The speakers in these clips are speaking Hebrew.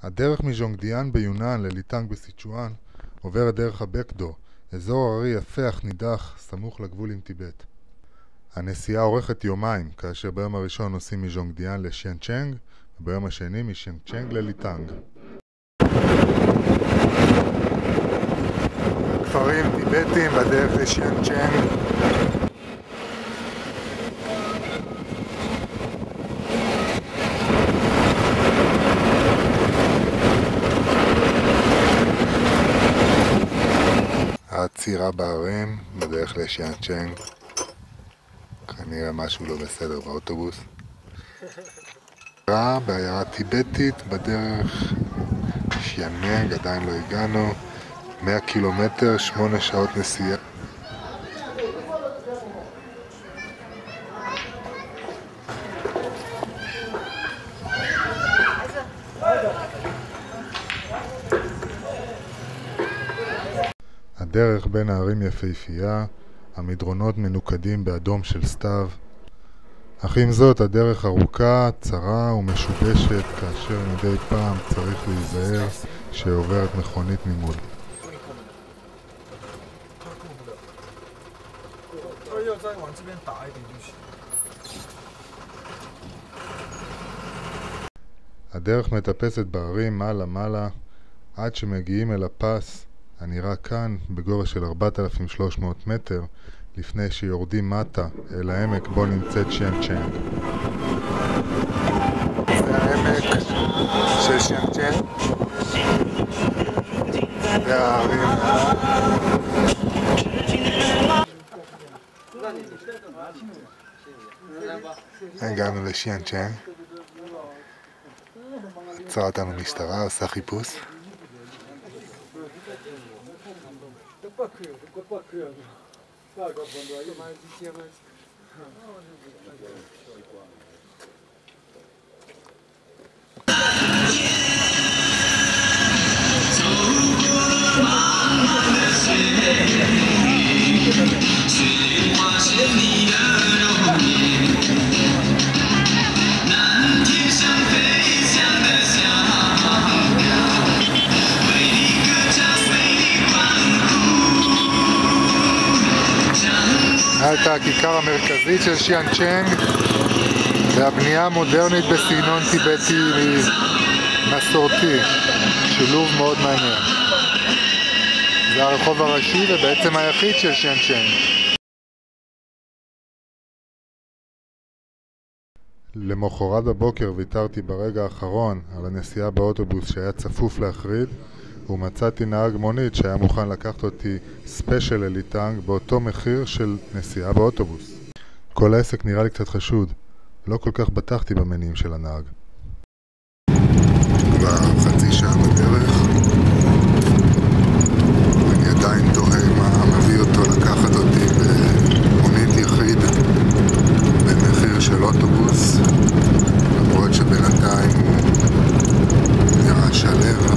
הדרך מז'ונגדיאן ביונן לליטאנג בסיצ'ואן עוברת דרך הבקדו, אזור הררי יפה אך נידח, סמוך לגבול עם טיבט. הנסיעה אורכת יומיים, כאשר ביום הראשון נוסעים מז'ונגדיאן לשיאנצ'נג, וביום השני משיאנצ'נג לליטאנג. כפרים טיבטים בדרך לשיאנצ'נג. העצירה בערים בדרך לשיאנצ'נג. כנראה משהו לא בסדר באוטובוס. בעיירה טיבטית בדרך שיאנצ'נג, עדיין לא הגענו. 100 קילומטר, 8 שעות נסיעה. הדרך בין הערים יפהפייה, המדרונות מנוקדים באדום של סתיו. אך עם זאת הדרך ארוכה, צרה ומשובשת, כאשר מדי פעם צריך להיזהר שעוברת מכונית ממול. הדרך מטפסת בהרים מעלה עד שמגיעים אל הפס הנראה כאן בגובה של 4,300 מטר, לפני שיורדים מטה אל העמק בו נמצאת שיאנצ'נג. זה העמק של שיאנצ'נג. זה הערים. הגענו לשיאנצ'נג. עצרה אותנו משטרה, עושה חיפוש. הייתה הכיכר המרכזית של שיאנצ'נג, והבנייה מודרנית בסגנון טיבטי מסורתי, שילוב מאוד מעניין. זה הרחוב הראשי ובעצם היחיד של שיאנצ'נג. למחרת בבוקר ויתרתי ברגע האחרון על הנסיעה באוטובוס שהיה צפוף להחריד, ומצאתי נהג מונית שהיה מוכן לקחת אותי ספיישל לליטאנג באותו מחיר של נסיעה באוטובוס. כל העסק נראה לי קצת חשוד, לא כל כך בטחתי במניעים של הנהג. כבר חצי שעה בדרך, אני עדיין תוהה מה מביא אותו לקחת אותי במונית יחיד במחיר של אוטובוס, למרות שבינתיים הוא נראה שלב.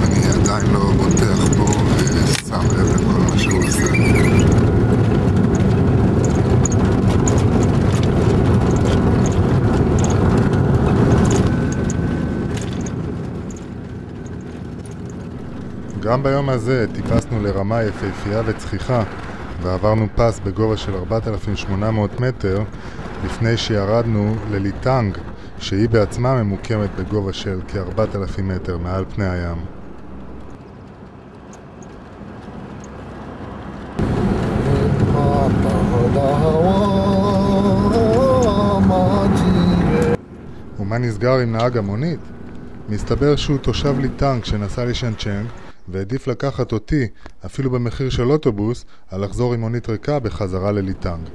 אני עדיין לא בוטח בו ושם לב לכל מה שהוא עושה. גם ביום הזה טיפסנו לרמה יפהפייה וצחיחה ועברנו פס בגובה של 4,800 מטר לפני שירדנו לליטאנג, שהיא בעצמה ממוקמת בגובה של כ-4,000 מטר מעל פני הים. ומה נסגר עם נהג המונית? מסתבר שהוא תושב ליטאנג שנסע לשיאנצ'נג והעדיף לקחת אותי, אפילו במחיר של אוטובוס, על לחזור עם מונית ריקה בחזרה לליטאנג.